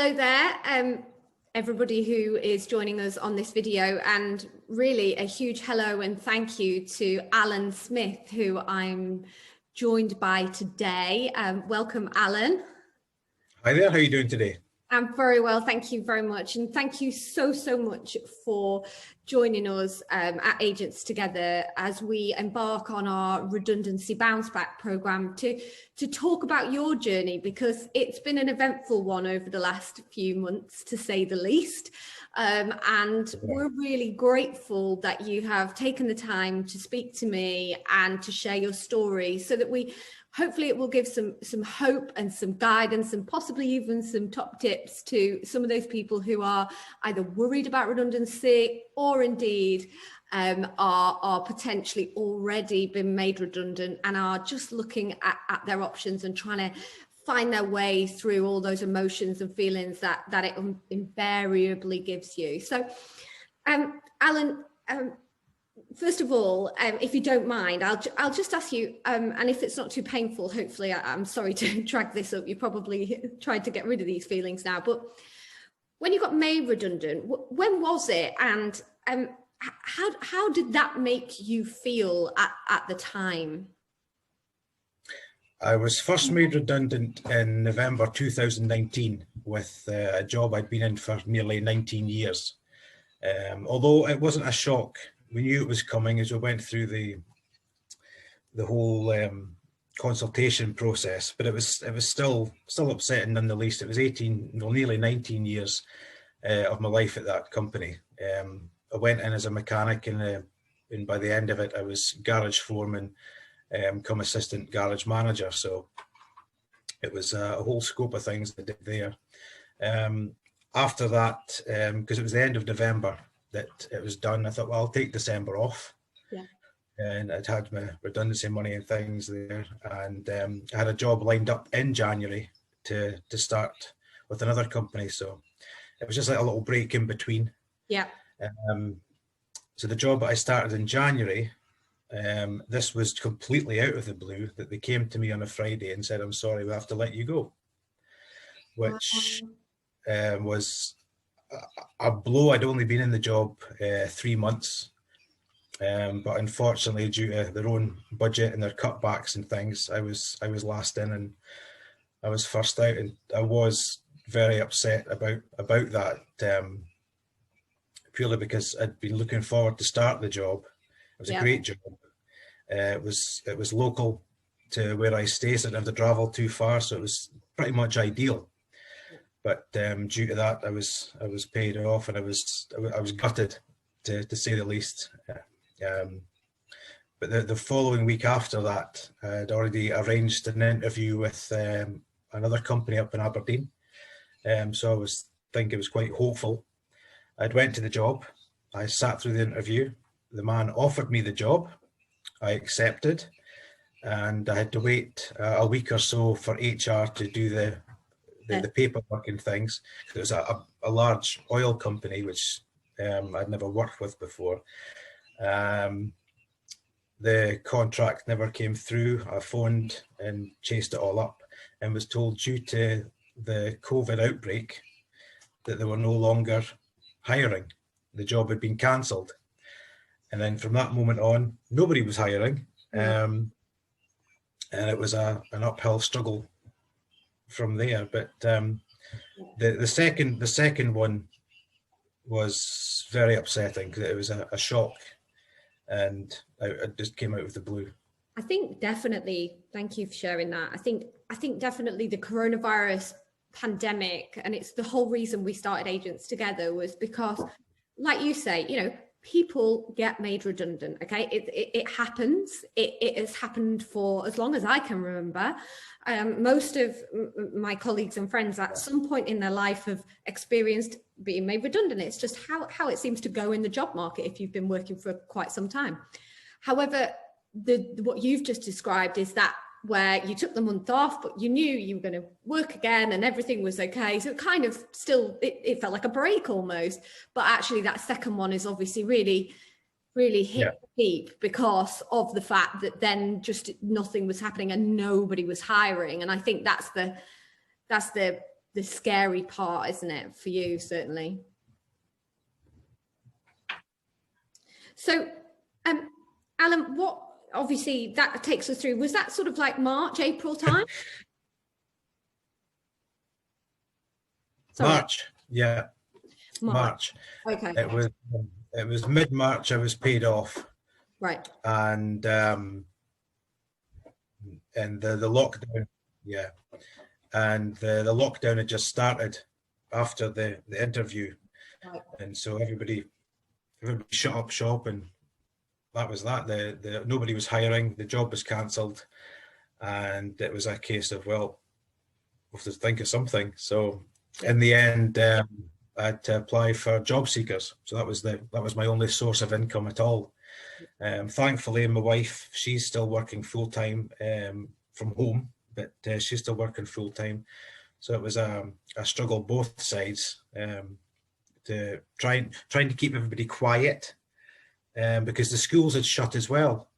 Hello there, everybody who is joining us on this video, and really a huge hello and thank you to Alan Smith, who I'm joined by today. Welcome, Alan. Hi there, how are you doing today? I'm very well, thank you very much. And thank you so much for joining us at Agents Together as we embark on our redundancy bounce back program to talk about your journey, because it's been an eventful one over the last few months, to say the least. And we're really grateful that you have taken the time to speak to me and to share your story, so that hopefully it will give some hope and some guidance and possibly even some top tips to some of those people who are either worried about redundancy or indeed are potentially already been made redundant and are just looking at their options and trying to find their way through all those emotions and feelings that it invariably gives you. So, Alan, first of all, if you don't mind, I'll just ask you, and if it's not too painful, hopefully, I'm sorry to drag this up. You probably tried to get rid of these feelings now, but when you got made redundant, when was it, and how did that make you feel at the time? I was first made redundant in November 2019 with a job I'd been in for nearly 19 years. Although it wasn't a shock. We knew it was coming as we went through the whole consultation process, but it was still upsetting nonetheless. It was nearly 19 years of my life at that company. I went in as a mechanic, and by the end of it, I was garage foreman, come assistant garage manager. So it was a whole scope of things I did there. After that, because it was the end of November that it was done, I thought, well, I'll take December off. Yeah. And I'd had my redundancy money and things there, and I had a job lined up in January to start with another company. So it was just like a little break in between. Yeah. So the job that I started in January, this was completely out of the blue, that they came to me on a Friday and said, I'm sorry, we have to let you go, which was a blow. I'd only been in the job 3 months, but unfortunately, due to their own budget and their cutbacks and things, I was last in and I was first out, and I was very upset about that, purely because I'd been looking forward to start the job. It was a great job. It was local to where I stay, so I didn't have to travel too far, so it was pretty much ideal. But due to that, I was paid off, and I was gutted, to say the least. But the following week after that, I'd already arranged an interview with another company up in Aberdeen. So I think it was quite hopeful. I'd went to the job. I sat through the interview. The man offered me the job. I accepted, and I had to wait a week or so for HR to do the paperwork and things. It was a large oil company, which I'd never worked with before. The contract never came through. I phoned and chased it all up and was told, due to the COVID outbreak, that they were no longer hiring. The job had been cancelled. And then from that moment on, nobody was hiring. And it was an uphill struggle from there. But the second one was very upsetting, because it was a shock, and it just came out of the blue. I think definitely, thank you for sharing that. I think definitely the coronavirus pandemic, and it's the whole reason we started Agents Together, was because, like you say, people get made redundant. Okay, it happens. It has happened for as long as I can remember. Most of my colleagues and friends at some point in their life have experienced being made redundant. It's just how it seems to go in the job market if you've been working for quite some time. However, what you've just described is that where you took the month off, but you knew you were going to work again and everything was okay. So it kind of still, it felt like a break almost, but actually that second one is obviously really hit deep because of the fact that then just nothing was happening and nobody was hiring. And I think that's the the scary part, isn't it, for you, certainly? So, Alan, what, obviously that takes us through, was that sort of like March, April time? March, yeah. March. Okay. It was mid-March I was paid off. Right. And the lockdown, yeah. And the lockdown had just started after the interview. Right. And so everybody shut up shop, and that was that. Nobody was hiring, the job was cancelled, and it was a case of, well, we have to think of something. So in the end, I had to apply for job seekers. So that was my only source of income at all. Thankfully, my wife, she's still working full time from home, but she's still working full time. So it was a struggle both sides, to trying to keep everybody quiet, because the schools had shut as well.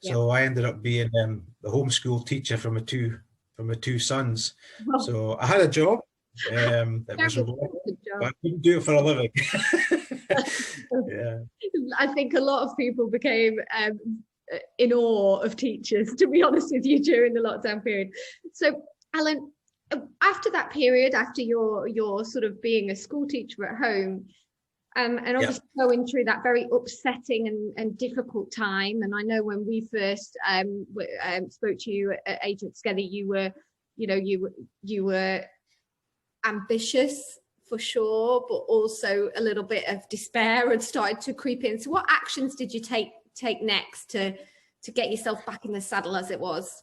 So I ended up being the homeschool teacher for my two sons. Well, so I had a job. It was remote, but I couldn't do it for a living. Yeah. I think a lot of people became in awe of teachers, to be honest with you, during the lockdown period. So, Alan, after that period, after your sort of being a school teacher at home, and obviously going through that very upsetting and difficult time, and I know when we first spoke to you at Agents Together, you were ambitious for sure, but also a little bit of despair had started to creep in. So what actions did you take next to get yourself back in the saddle, as it was?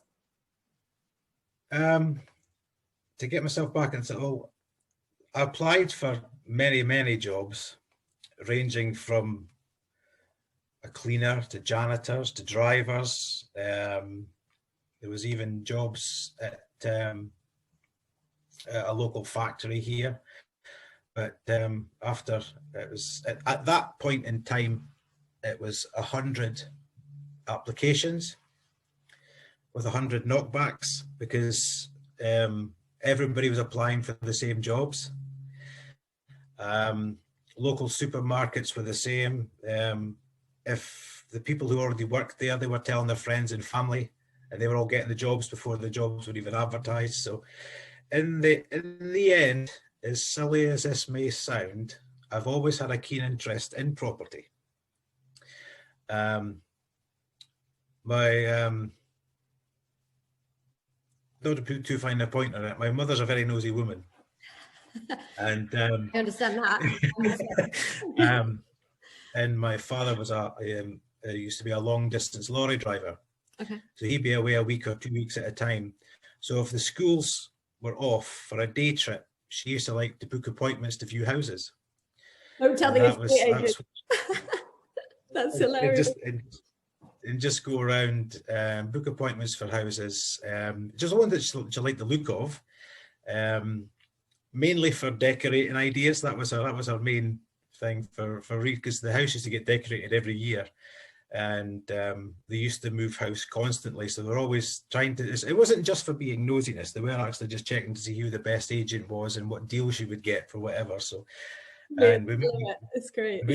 To get myself back in the saddle, I applied for many jobs, ranging from a cleaner to janitors to drivers. There was even jobs at a local factory here. But after, it was at that point in time, it was 100 applications with 100 knockbacks, because everybody was applying for the same jobs. Local supermarkets were the same. If the people who already worked there, they were telling their friends and family, and they were all getting the jobs before the jobs were even advertised. So in the end, as silly as this may sound, I've always had a keen interest in property. Not to put too fine a point on it, my mother's a very nosy woman. And I understand that. And my father was used to be a long distance lorry driver. Okay. So he'd be away a week or 2 weeks at a time. So if the schools were off for a day trip, she used to like to book appointments to view houses. Don't tell the estate agent. That's hilarious. And just go around, book appointments for houses. Just one that she liked the look of. Mainly for decorating ideas. That was our main thing for because the house used to get decorated every year, and they used to move house constantly, so they're always trying to. It wasn't just for being nosiness; they were actually just checking to see who the best agent was and what deals you would get for whatever. So, and it's great.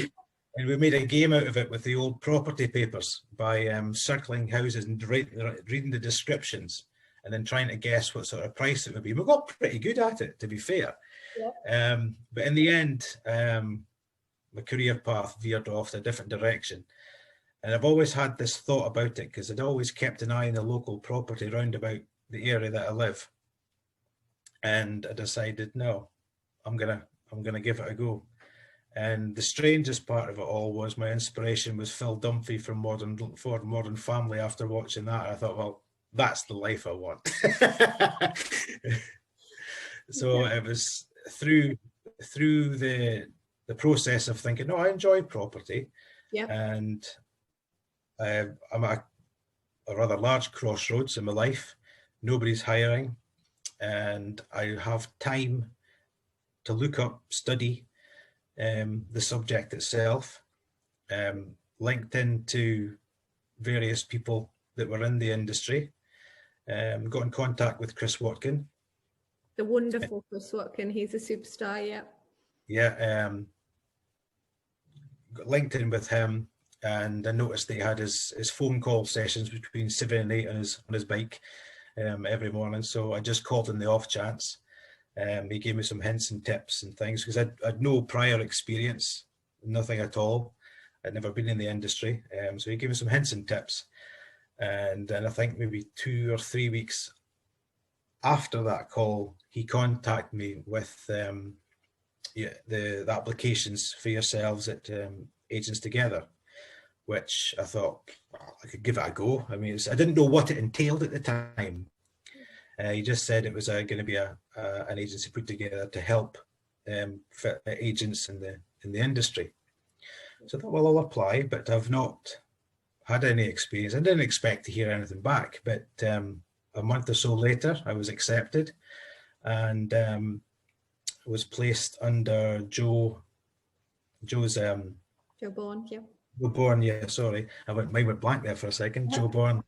We made a game out of it with the old property papers by circling houses and reading the descriptions, and then trying to guess what sort of price it would be. We got pretty good at it, to be fair. Yeah. But in the end, my career path veered off a different direction. And I've always had this thought about it, because I'd always kept an eye on the local property round about the area that I live. And I decided, no, I'm gonna give it a go. And the strangest part of it all was my inspiration was Phil Dunphy from Modern Family. After watching that, I thought, well, that's the life I want. So it was through the process of thinking, no, I enjoy property. Yeah. And I'm at a rather large crossroads in my life. Nobody's hiring, and I have time to look up, study the subject itself, linked into various people that were in the industry. Got in contact with Chris Watkin. The wonderful Chris Watkin, he's a superstar, yeah. Yeah, got linked in with him, and I noticed that he had his phone call sessions between 7 and 8 on his bike every morning. So I just called in the off chance. He gave me some hints and tips and things, because I'd no prior experience, nothing at all. I'd never been in the industry. So he gave me some hints and tips. And then I think maybe 2 or 3 weeks after that call, he contacted me with the applications for yourselves at Agents Together, which I thought, well, I could give it a go. I mean, I didn't know what it entailed at the time. He just said it was going to be an agency put together to help agents in the industry. So I thought, well, I'll apply, but I've not had any experience. I didn't expect to hear anything back, but a month or so later, I was accepted, and was placed under Joe's Joe Bourne, yeah. Joe Bourne, yeah, sorry. Mine went blank there for a second. Joe Bourne,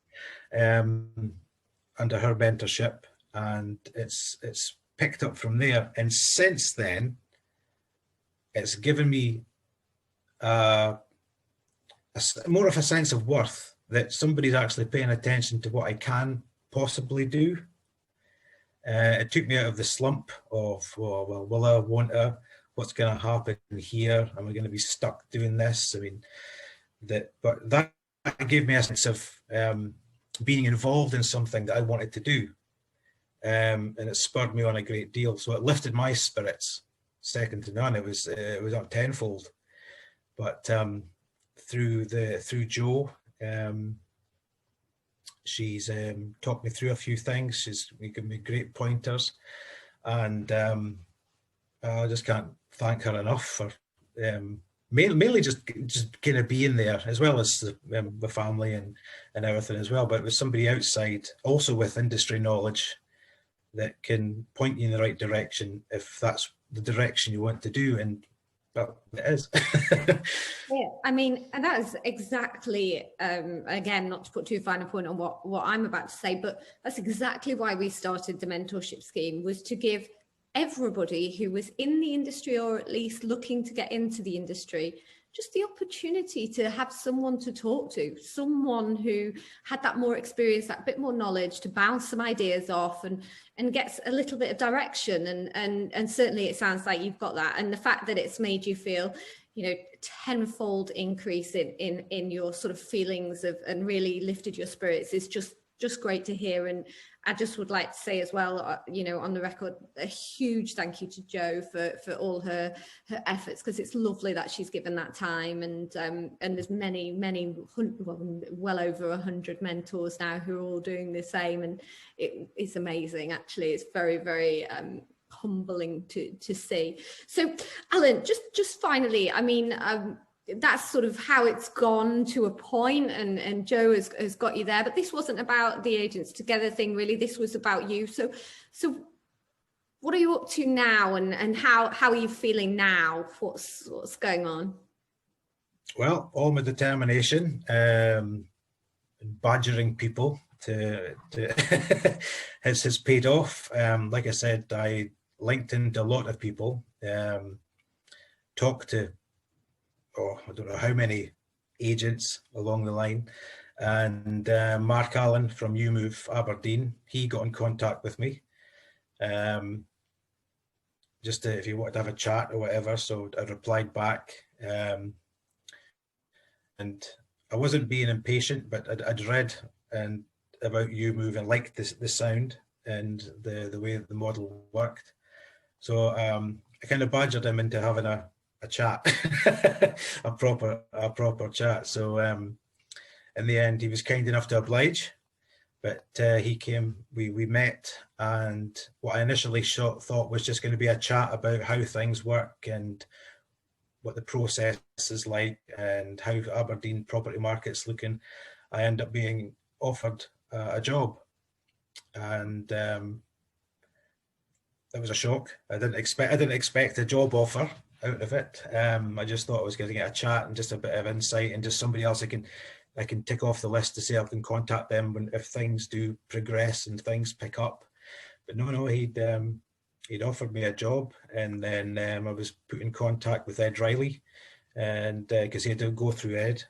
under her mentorship, and it's picked up from there. And since then, it's given me more of a sense of worth, that somebody's actually paying attention to what I can possibly do. It took me out of the slump of, well, will I, won't I? What's going to happen here? Am I going to be stuck doing this? I mean, but that gave me a sense of being involved in something that I wanted to do, and it spurred me on a great deal. So it lifted my spirits second to none. It was up tenfold. But through Jo, she's talked me through a few things. She's given me great pointers, and I just can't thank her enough for mainly just kind of being there, as well as the family and everything as well. But it was somebody outside, also with industry knowledge, that can point you in the right direction if that's the direction you want to do. And well, it is. Yeah, I mean, and that is exactly, again, not to put too fine a point on what I'm about to say, but that's exactly why we started the mentorship scheme, was to give everybody who was in the industry, or at least looking to get into the industry, just the opportunity to have someone to talk to, someone who had that more experience, that bit more knowledge, to bounce some ideas off and gets a little bit of direction. And certainly it sounds like you've got that. And the fact that it's made you feel, you know, tenfold increase in your sort of feelings of, and really lifted your spirits, is just great to hear. And I just would like to say as well, you know, on the record, a huge thank you to Jo for all her efforts, because it's lovely that she's given that time. And there's many, well over 100 mentors now who are all doing the same, and it's amazing. Actually, it's very, very humbling to see. So, Alan, just finally, I mean, that's sort of how it's gone to a point, and Jo has got you there, but this wasn't about the Agents Together thing, really. This was about you. So what are you up to now, and how are you feeling now? What's going on? Well, all my determination, badgering people to has paid off. Like I said, I linked into a lot of people, talked to, I don't know how many agents along the line, and Mark Allen from UMove Aberdeen, he got in contact with me, just if he wanted to have a chat or whatever. So I replied back, and I wasn't being impatient, but I'd read about UMove and liked the sound and the way the model worked. So I kind of badgered him into having a chat, a proper chat. So in the end, he was kind enough to oblige, but he came, we met, and what I initially thought was just going to be a chat about how things work and what the process is like and how Aberdeen property market's looking. I ended up being offered a job, and it was a shock. I didn't expect a job offer out of it. I just thought I was going to get a chat and just a bit of insight, and just somebody else I can tick off the list to say I can contact them if things do progress and things pick up. But no, he'd he'd offered me a job, and then I was put in contact with Ed Riley, and because he had to go through Ed,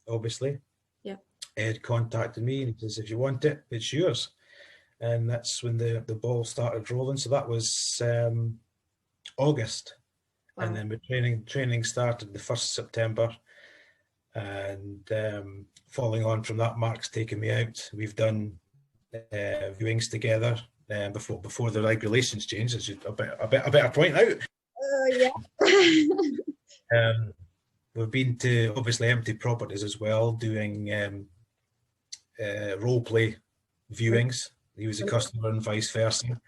obviously. Yeah. Ed contacted me and he says, if you want it, it's yours. And that's when the ball started rolling. So that was August. Wow. And then the training started the 1st September. And following on from that, Mark's taken me out. We've done viewings together before the regulations changed. As I better point out. Yeah. We've been to obviously empty properties as well, doing role play viewings. He was a customer and vice versa,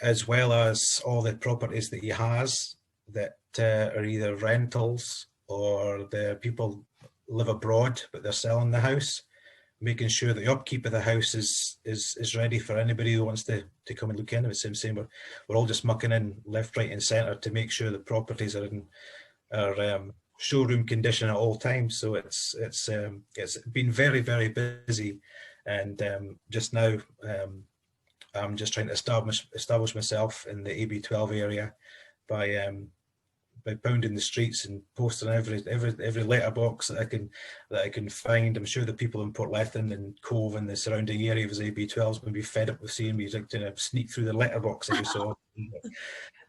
as well as all the properties that he has that are either rentals or the people live abroad but they're selling the house, making sure that the upkeep of the house is ready for anybody who wants to come and look in. It's the same. We're all just mucking in left, right, and centre to make sure the properties are in showroom condition at all times. So it's been very, very busy, and just now I'm just trying to establish myself in the AB12 area by pounding the streets and posting every letterbox that I can find. I'm sure the people in Portlethen and Cove and the surrounding area of AB12 will be fed up with seeing me like to sneak through the letterbox every so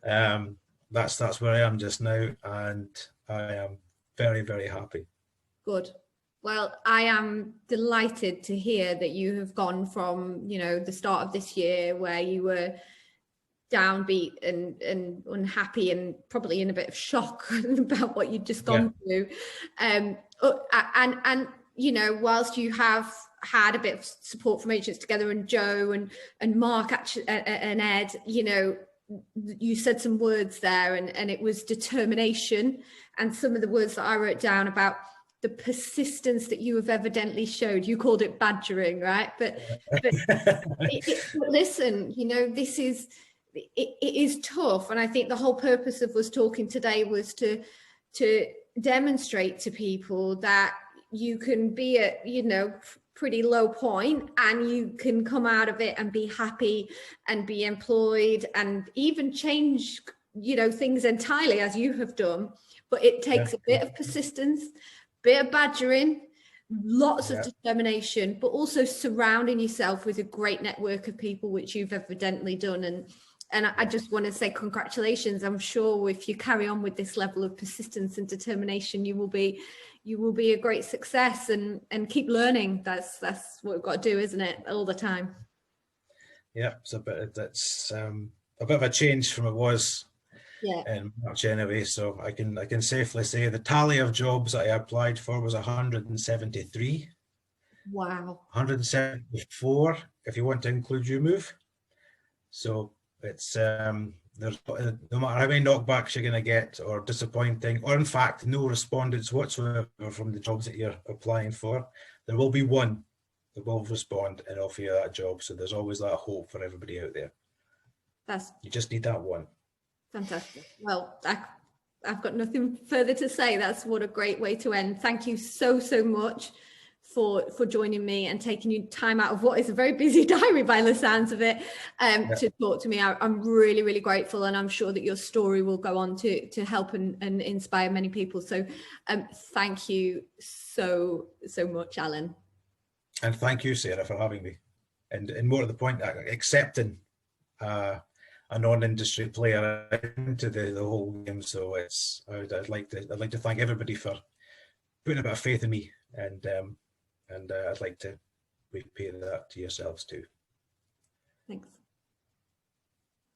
often. That's where I am just now, and I am very, very happy. Good. Well, I am delighted to hear that you have gone from, the start of this year where you were downbeat and unhappy and probably in a bit of shock about what you'd just gone through. And whilst you have had a bit of support from Agents Together and Joe and Mark actually, and Ed, you said some words there, and it was determination, and some of the words that I wrote down about the persistence that you have evidently showed. You called it badgering, right? But listen, this is it is tough, and I think the whole purpose of us talking today was to demonstrate to people that you can be at pretty low point and you can come out of it and be happy and be employed and even change things entirely, as you have done. But it takes a bit of persistence, bit of badgering, lots of determination, but also surrounding yourself with a great network of people, which you've evidently done. And I just want to say congratulations. I'm sure if you carry on with this level of persistence and determination, you will be a great success, and keep learning. That's what we've got to do, isn't it? All the time. Yeah, it's a bit of a change from it was in March anyway. So I can safely say the tally of jobs that I applied for was 173. Wow. 174 if you want to include YouMove. So it's there's no matter how many knockbacks you're going to get, or disappointing, or in fact no respondents whatsoever from the jobs that you're applying for, there will be one that will respond and offer you that job. So there's always that hope for everybody out there. You just need that one. Fantastic. Well, I've got nothing further to say. That's what a great way to end. Thank you so much for joining me and taking you time out of what is a very busy diary by the sounds of it, to talk to me. I'm really, really grateful, and I'm sure that your story will go on to help and inspire many people. So thank you so much, Alan. And thank you, Sarah, for having me. And more to the point, accepting a non-industry player into the whole game. So I'd like to thank everybody for putting a bit of faith in me, and I'd like to repay that to yourselves too. Thanks.